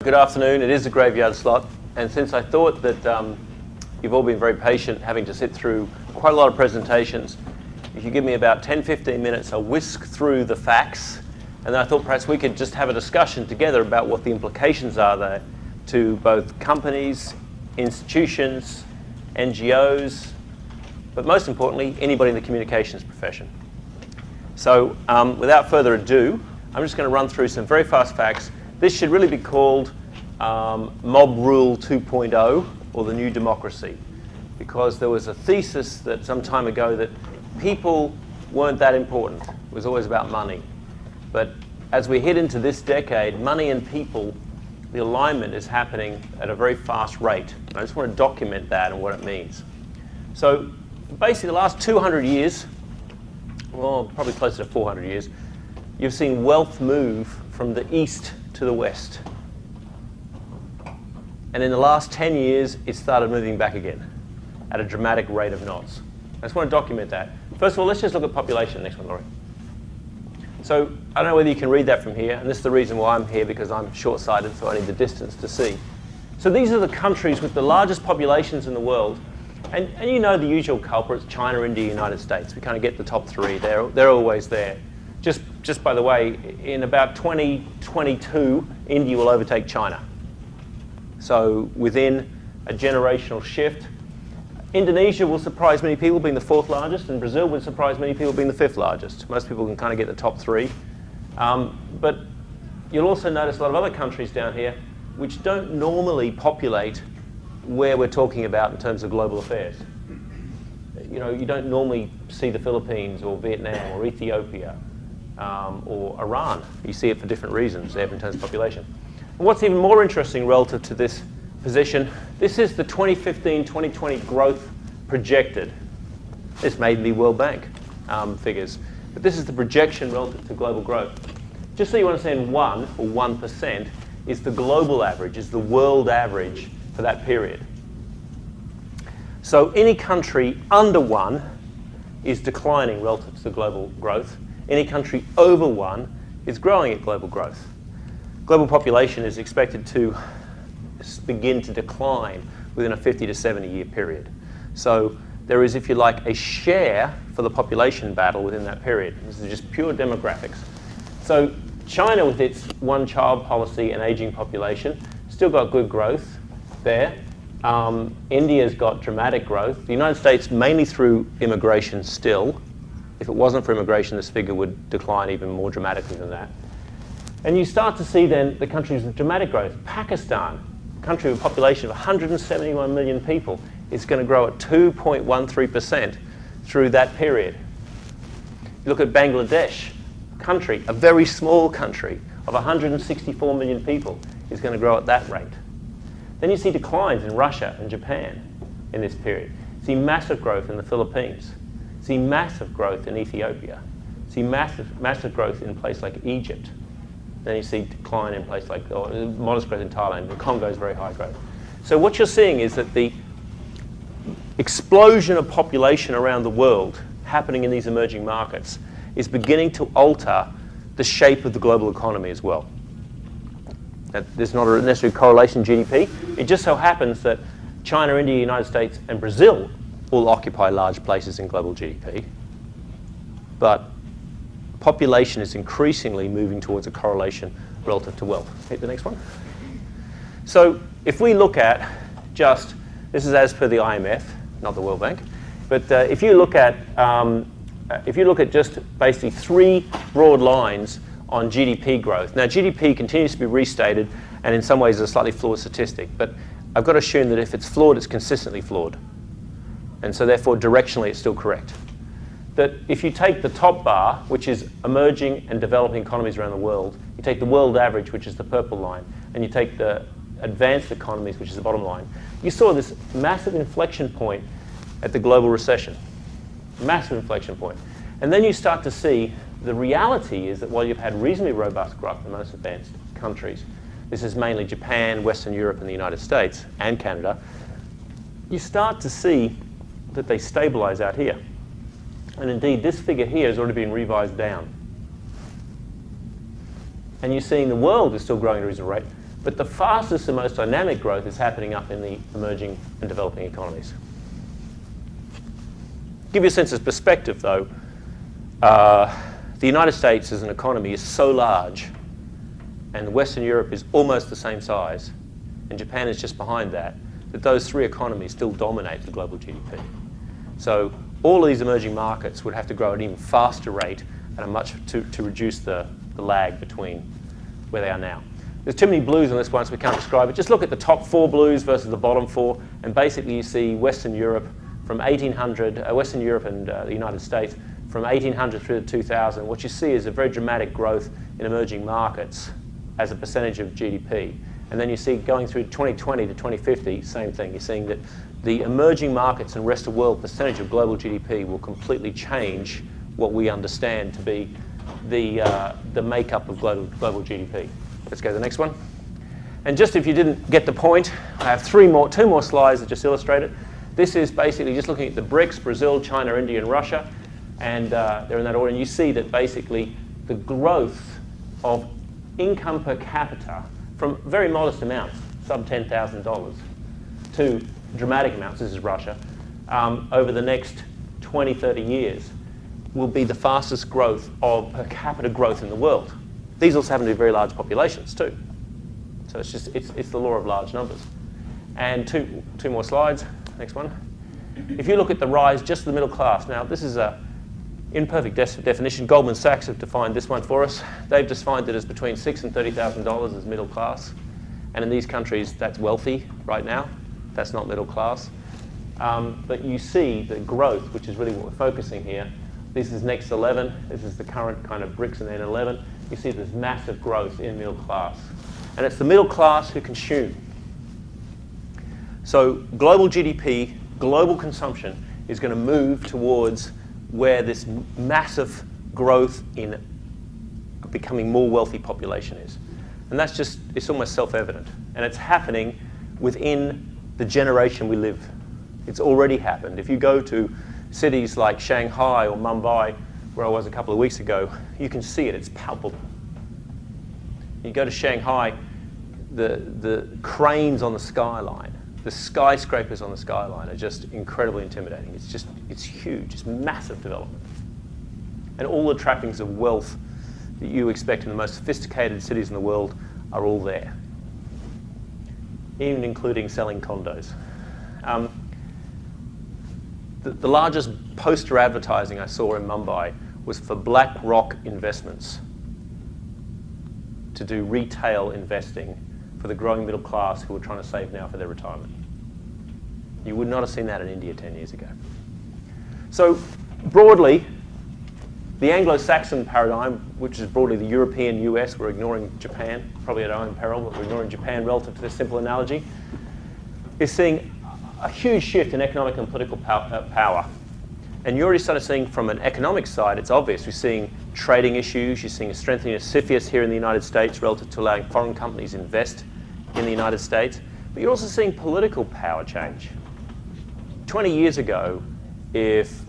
Good afternoon. It is a graveyard slot, and since I thought that you've all been very patient having to sit through quite a lot of presentations, if you give me about 10-15 minutes, I'll whisk through the facts, and then I thought perhaps we could just have a discussion together about what the implications are there to both companies, institutions, NGOs, but most importantly, anybody in the communications profession. So without further ado, I'm just going to run through some very fast facts. This should really be called Mob Rule 2.0, or the New Democracy, because there was a thesis that some time ago that people weren't that important. It was always about money. But as we head into this decade, money and people, the alignment is happening at a very fast rate. And I just want to document that and what it means. So basically the last 200 years, well, probably closer to 400 years, you've seen wealth move from the east to the west. And in the last 10 years, it started moving back again at a dramatic rate of knots. I just want to document that. First of all, let's just look at population. Next one, Laurie. So I don't know whether you can read that from here, and this is the reason why I'm here, because I'm short-sighted, so I need the distance to see. So these are the countries with the largest populations in the world. And you know the usual culprits: China, India, United States. We kind of get the top three. They're always there. Just by the way, in about 2022, India will overtake China. So within a generational shift, Indonesia will surprise many people being the fourth largest, and Brazil would surprise many people being the fifth largest. Most people can kind of get the top three. But you'll also notice a lot of other countries down here which don't normally populate where we're talking about in terms of global affairs. You know, you don't normally see the Philippines or Vietnam or Ethiopia or Iran. You see it for different reasons there in terms of population. And what's even more interesting relative to this position, this is the 2015-2020 growth projected. This may be World Bank figures, but this is the projection relative to global growth. Just so you understand, 1 or 1% is the global average, is the world average for that period. So any country under 1 is declining relative to global growth. Any country over 1 is growing at global growth. Global population is expected to begin to decline within a 50 to 70 year period. So there is, if you like, a share for the population battle within that period. This is just pure demographics. So China, with its one-child policy and aging population, still got good growth there. India's got dramatic growth. The United States, mainly through immigration still. If it wasn't for immigration, this figure would decline even more dramatically than that. And you start to see then the countries with dramatic growth. Pakistan, a country with a population of 171 million people, is going to grow at 2.13% through that period. You look at Bangladesh, country, a very small country of 164 million people, is going to grow at that rate. Then you see declines in Russia and Japan in this period. You see massive growth in the Philippines. You see massive growth in Ethiopia. You see massive growth in a place like Egypt. Then you see decline in places like, or modest growth in Thailand. The Congo is very high growth. So what you're seeing is that the explosion of population around the world happening in these emerging markets is beginning to alter the shape of the global economy as well. There's not a necessary correlation in GDP. It just so happens that China, India, United States, and Brazil all occupy large places in global GDP. But population is increasingly moving towards a correlation relative to wealth. Hit the next one. So if we look at just, this is as per the IMF, not the World Bank, but if you look at just basically 3 broad lines on GDP growth. Now GDP continues to be restated, and in some ways is a slightly flawed statistic, but I've got to assume that if it's flawed, it's consistently flawed. And so therefore directionally it's still correct. That if you take the top bar, which is emerging and developing economies around the world, you take the world average, which is the purple line, and you take the advanced economies, which is the bottom line, you saw this massive inflection point at the global recession. Massive inflection point. And then you start to see the reality is that while you've had reasonably robust growth in most advanced countries, this is mainly Japan, Western Europe, and the United States, and Canada, you start to see that they stabilize out here. And indeed, this figure here has already been revised down. And you're seeing the world is still growing at a reasonable rate, But the fastest and most dynamic growth is happening up in the emerging and developing economies. Give you a sense of perspective, though, the United States as an economy is so large, and Western Europe is almost the same size, and Japan is just behind that, that those three economies still dominate the global GDP. So all of these emerging markets would have to grow at an even faster rate and to reduce the lag between where they are now. There's too many blues on this one, so we can't describe it. Just look at the top 4 blues versus the bottom 4, and basically you see Western Europe from 1800, Western Europe and the United States from 1800 through to 2000. What you see is a very dramatic growth in emerging markets as a percentage of GDP. And then you see going through 2020 to 2050, same thing. You're seeing that the emerging markets and rest of the world percentage of global GDP will completely change what we understand to be the makeup of global GDP. Let's go to the next one. And just if you didn't get the point, I have two more slides that just illustrate it. This is basically just looking at the BRICS, Brazil, China, India, and Russia. And they're in that order. And you see that basically the growth of income per capita from very modest amounts, sub $10,000, to dramatic amounts, this is Russia, over the next 20, 30 years will be the fastest growth of per capita growth in the world. These also happen to be very large populations too. So it's the law of large numbers. And two more slides, next one. If you look at the rise just of the middle class, now this is a imperfect definition. Goldman Sachs have defined this one for us. They've defined it as between $6,000 and $30,000 as middle class. And in these countries, that's wealthy right now. That's not middle class. But you see the growth, which is really what we're focusing here. This is next 11. This is the current kind of BRICS and then 11. You see there's massive growth in middle class. And it's the middle class who consume. So global GDP, global consumption is going to move towards where this massive growth in becoming more wealthy population is. And that's just, it's almost self-evident. And it's happening within the generation we live. It's already happened. If you go to cities like Shanghai or Mumbai, where I was a couple of weeks ago, you can see it, it's palpable. You go to Shanghai, the cranes on the skyline, the skyscrapers on the skyline are just incredibly intimidating. It's huge, it's massive development. And all the trappings of wealth that you expect in the most sophisticated cities in the world are all there, even including selling condos. The largest poster advertising I saw in Mumbai was for BlackRock Investments to do retail investing for the growing middle class who are trying to save now for their retirement. You would not have seen that in India 10 years ago. So broadly, the Anglo-Saxon paradigm, which is broadly the European US, we're ignoring Japan, probably at our own peril, but we're ignoring Japan relative to this simple analogy, is seeing a huge shift in economic and political power. And you're already started seeing from an economic side, it's obvious. You're seeing trading issues, you're seeing a strengthening of CFIUS here in the United States relative to allowing foreign companies invest in the United States. But you're also seeing political power change. 20 years ago, if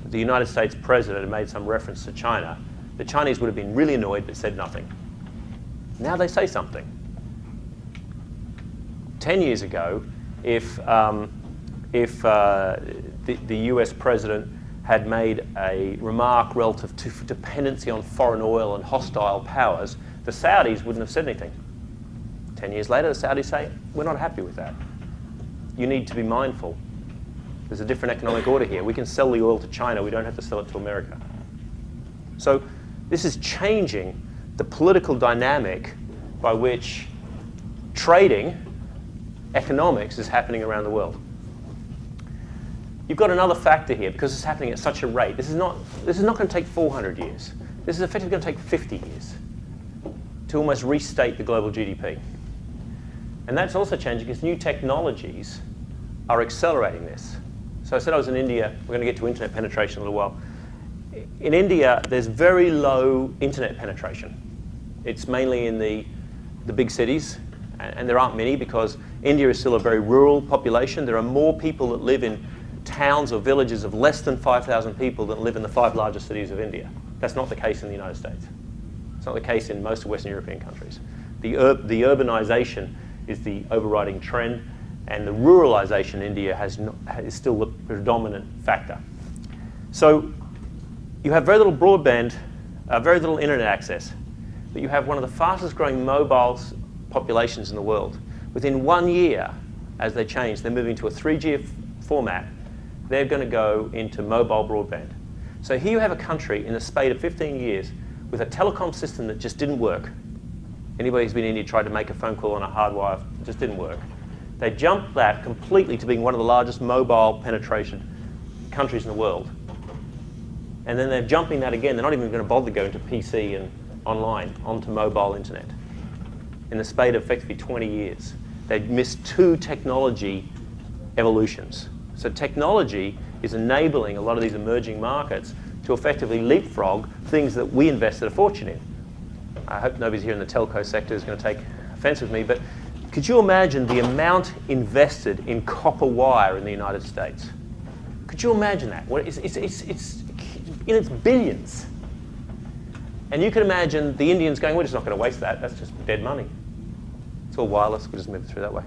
the United States president had made some reference to China, the Chinese would have been really annoyed but said nothing. Now they say something. 10 years ago, if the US president had made a remark relative to dependency on foreign oil and hostile powers, the Saudis wouldn't have said anything. 10 years later, the Saudis say, we're not happy with that. You need to be mindful. There's a different economic order here. We can sell the oil to China. We don't have to sell it to America. So this is changing the political dynamic by which trading, economics, is happening around the world. You've got another factor here because it's happening at such a rate. This is not going to take 400 years. This is effectively going to take 50 years to almost restate the global GDP. And that's also changing because new technologies are accelerating this. So I said I was in India. We're going to get to internet penetration in a little while. In India, there's very low internet penetration. It's mainly in the big cities, and there aren't many because India is still a very rural population. There are more people that live in towns or villages of less than 5,000 people that live in the 5 largest cities of India. That's not the case in the United States. It's not the case in most of Western European countries. The urbanization is the overriding trend, and the ruralization in India is still the predominant factor. So you have very little broadband, very little internet access, but you have one of the fastest growing mobile populations in the world. Within 1 year, as they change, they're moving to a 3G format. They're going to go into mobile broadband. So here you have a country in the spate of 15 years with a telecom system that just didn't work. Anybody who's been in India tried to make a phone call on a hardwire, it just didn't work. They jumped that completely to being one of the largest mobile penetration countries in the world. And then they're jumping that again. They're not even going to bother going to PC and online, onto mobile internet. In the spate of effectively 20 years. They've missed 2 technology evolutions. So technology is enabling a lot of these emerging markets to effectively leapfrog things that we invested a fortune in. I hope nobody's here in the telco sector is going to take offense with me, but could you imagine the amount invested in copper wire in the United States? Could you imagine that? Well, it's in its billions. And you can imagine the Indians going, we're just not going to waste that. That's just dead money. It's all wireless. We'll just move it through that way.